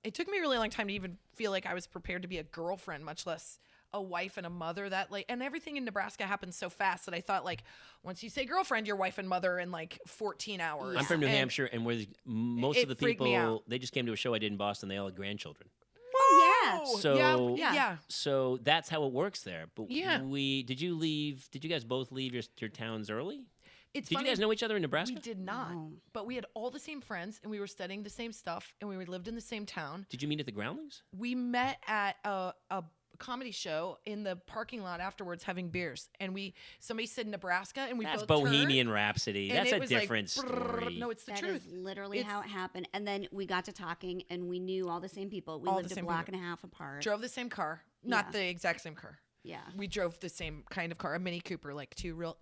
it took me a really long time to even feel like I was prepared to be a girlfriend, much less a wife and a mother. That like, and everything in Nebraska happens so fast that I thought like, once you say girlfriend, you're wife and mother in like 14 hours. I'm from New Hampshire, and where most of the freaked me people, out. they just came to a show I did in Boston. They all had grandchildren. Oh, yeah. So yeah. So that's how it works there. But Yeah. did you guys both leave your towns early? It's Did funny. you guys know each other in Nebraska? We did not, No. but we had all the same friends, and we were studying the same stuff, and we lived in the same town. Did you meet at the Groundlings? We met at a comedy show in the parking lot afterwards, having beers, and somebody said Nebraska, and we That's both Bohemian turned, Rhapsody. and That's it a was different like, story. No, it's the That truth. is literally It's- how it happened. And then we got to talking, and we knew all the same people. We All lived the a same block people. and a half apart. Drove the same car, not Yeah. the exact same car. Yeah. We drove the same kind of car, a Mini Cooper, like two real.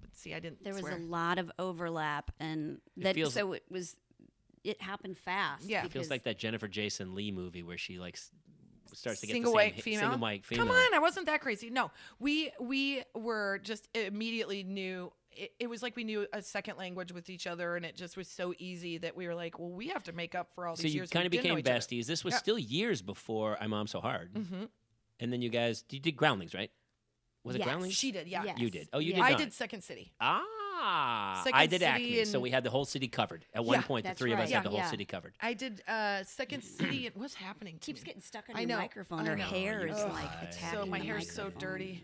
But see, I didn't. There was swear. a lot of overlap, and it happened fast. Yeah. It feels because- like that Jennifer Jason Leigh movie where she like starts to get Single the same white female. single white female. Come on, I wasn't that crazy. No, we were just immediately knew. It was like we knew a second language with each other, and it just was so easy that we were like, well, we have to make up for all So these you years. kind we of didn't know became each other. besties. This was Yeah. still years before I Mom So Hard. Mhm. And then you did Groundlings, right? Was it Yes. Groundlings? She did, yeah. Yes. You did. Oh, you Yeah. did I not. did Second City. I Second did City Acme, so and- we had the whole city covered. At one Yeah, point, the that's three of us right. had the whole Yeah. city covered. I did Second City. And what's happening? To keeps me? getting stuck on I your know. microphone. I Her know. hair is Ugh. like So attacking So my the hair's so microphone. dirty.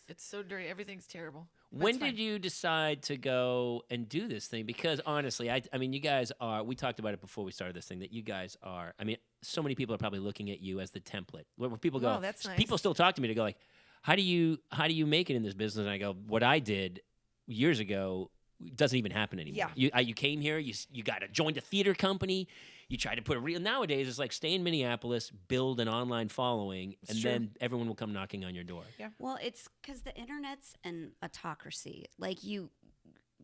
It's so dirty. Everything's terrible. But When it's fine. did you decide to go and do this thing? Because honestly, I mean, you guys are. We talked about it before we started this thing. That you guys are. I mean, so many people are probably looking at you as the template. Where people go, Oh, that's nice. people still talk to me to go like, how do you make it in this business? And I go, what I did years ago doesn't even happen anymore. Yeah. You came here. You got to join a theater company. You try to put a real. Nowadays, it's like stay in Minneapolis, build an online following, and true. then everyone will come knocking on your door. Yeah. Well, it's because the internet's an autocracy. Like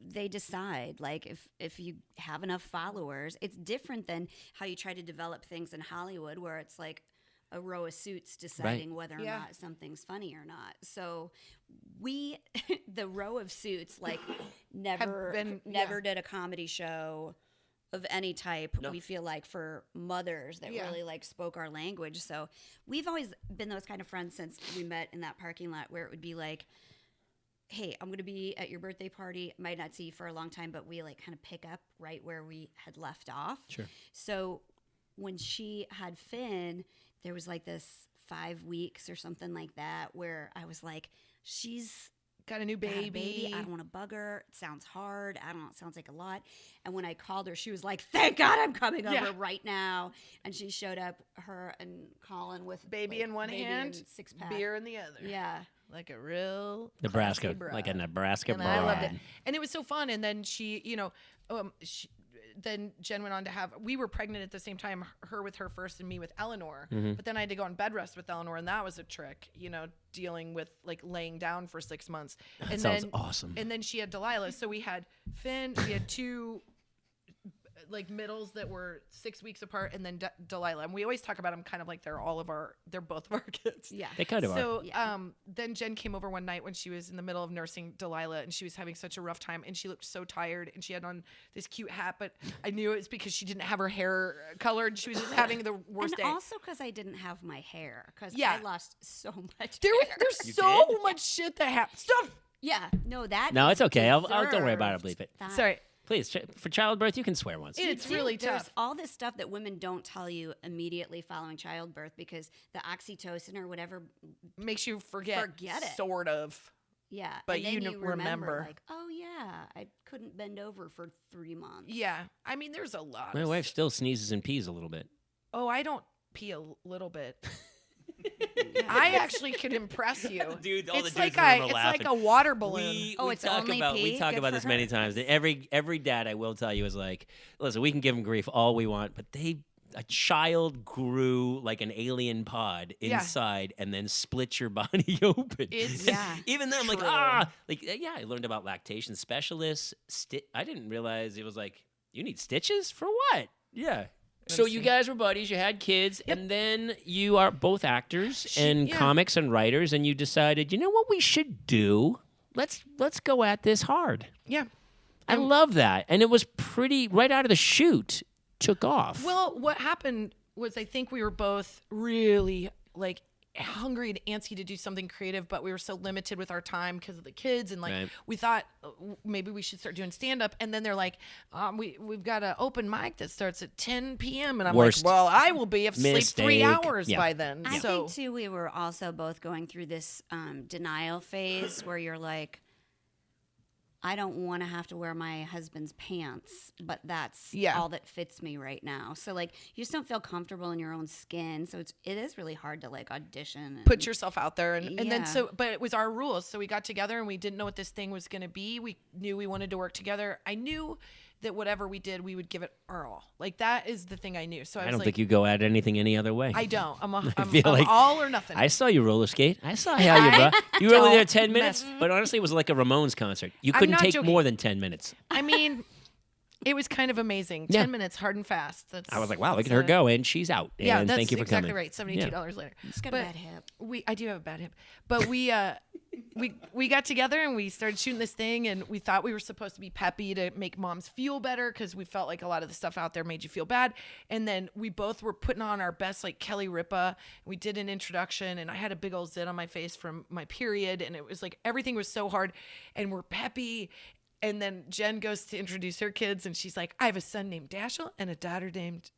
they decide. Like if you have enough followers, it's different than how you try to develop things in Hollywood, where it's like a row of suits deciding whether or Yeah. not something's funny or not. So the row of suits, like never did a comedy show of any type. No. We feel like for mothers that Yeah. really like spoke our language. So we've always been those kind of friends since we met in that parking lot, where it would be like, hey, I'm going to be at your birthday party. Might not see you for a long time, but we like kind of pick up right where we had left off. Sure. So when she had Finn, there was like this 5 weeks or something like that where I was like, she's Got a new got a baby. I don't want to bug her. It sounds hard. I don't know. It sounds like a lot. And when I called her, she was like, thank God I'm coming over Yeah. right now. And she showed up, her and Colin, with Baby like, in one baby hand, and six-pack. beer in the other. Yeah. Like a real Nebraska, classy broad. like a Nebraska And broad. I loved it. And it was so fun. And then then Jen went on to have, we were pregnant at the same time, her with her first and me with Eleanor. Mm-hmm. But then I had to go on bed rest with Eleanor, and that was a trick, dealing with like laying down for 6 months. That and sounds then, awesome. And then she had Delilah. So we had Finn, we had two like middles that were 6 weeks apart, and then Delilah. And we always talk about them kind of like they're both of our kids. Yeah. They kind of are. So Yeah. then Jen came over one night when she was in the middle of nursing Delilah, and she was having such a rough time, and she looked so tired, and she had on this cute hat, but I knew it was because she didn't have her hair colored. She was just having the worst And day. also because I didn't have my hair, because Yeah. I lost so much There's You so did? much shit that happened. Stuff. Yeah. No, that No, is it's okay. I'll don't worry about it. deserved. Bleep it. That- Sorry. Please, for childbirth, you can swear once. It's Dude, really There's tough. all this stuff that women don't tell you immediately following childbirth, because the oxytocin or whatever, Makes you forget it. sort of. yeah. But and then you remember. like, oh yeah, I couldn't bend over for 3 months. Yeah. I mean, there's a lot. My of wife still sneezes and pees a little bit. Oh, I don't pee a little bit. I actually could impress you. Dude, all the it's dudes like in the room are it's laughing. like a water balloon. Oh, we it's talk only about pee? we talk Good about for this many her. times. Every dad, I will tell you, is like, listen, we can give them grief all we want, but a child grew like an alien pod Yeah. inside and then split your body open. It's Yeah. Even then, I'm like, true. yeah, I learned about lactation specialists. I didn't realize it was like, you need stitches for what? Yeah. So you guys were buddies, you had kids, and then you are both actors and yeah. comics and writers, and you decided, you know what we should do? Let's go at this hard. Yeah. I love that. And it was pretty right out of the chute, took off. Well, what happened was I think we were both really like hungry and antsy to do something creative, but we were so limited with our time because of the kids, and like we thought maybe we should start doing stand-up, and then they're like, we've got an open mic that starts at 10 p.m. and I'm like, well, I will be asleep 3 hours by then. I think too we were also both going through this denial phase where you're like, I don't want to have to wear my husband's pants, but that's all that fits me right now. So like, you just don't feel comfortable in your own skin. So it is really hard to like audition and put yourself out there. And then but it was our rules. So we got together and we didn't know what this thing was going to be. We knew we wanted to work together. I knew that whatever we did, we would give it our all. Like that is the thing I knew. So I don't think you go at anything any other way. I don't. I'm like all or nothing. I saw you roller skate. I saw how you brought. You were only there 10 minutes, but honestly, it was like a Ramones concert. You couldn't take joking. more than 10 minutes. I mean, it was kind of amazing. 10 minutes, hard and fast. I was like, wow, look at her go, and she's out. Yeah, and that's thank you for exactly coming. right. $72 later. She's got a bad hip. I do have a bad hip, but we got together and we started shooting this thing, and we thought we were supposed to be peppy to make moms feel better because we felt like a lot of the stuff out there made you feel bad. And then we both were putting on our best, like Kelly Ripa. We did an introduction, and I had a big old zit on my face from my period, and it was like everything was so hard, and we're peppy. And then Jen goes to introduce her kids, and she's like, I have a son named Dashiell and a daughter named...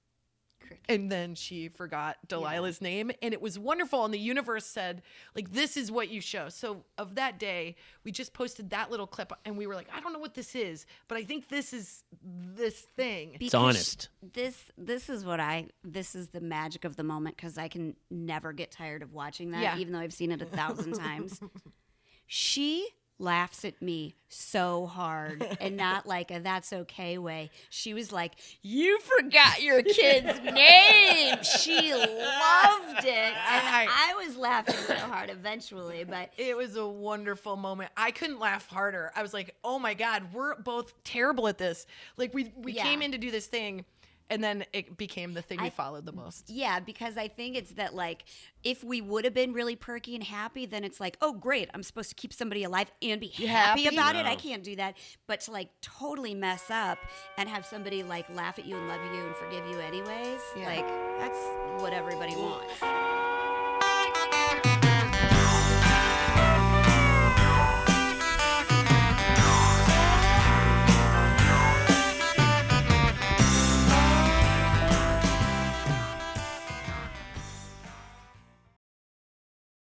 And then she forgot Delilah's name, and it was wonderful. And the universe said, like, this is what you show. So of that day, we just posted that little clip, and we were like, I don't know what this is, but I think this is this thing. It's honest. This is the magic of the moment, because I can never get tired of watching that, even though I've seen it 1,000 times. She laughs at me so hard, and not like a that's okay way. She was like, you forgot your kid's name. She loved it, and I was laughing so hard eventually, but it was a wonderful moment. I couldn't laugh harder. I was like, oh my God, we're both terrible at this. Like we came in to do this thing, and then it became the thing we followed the most. Yeah, because I think it's that, like, if we would have been really perky and happy, then it's like, oh, great, I'm supposed to keep somebody alive and be happy about it. I can't do that. But to, like, totally mess up and have somebody, like, laugh at you and love you and forgive you anyways, like, that's what everybody wants.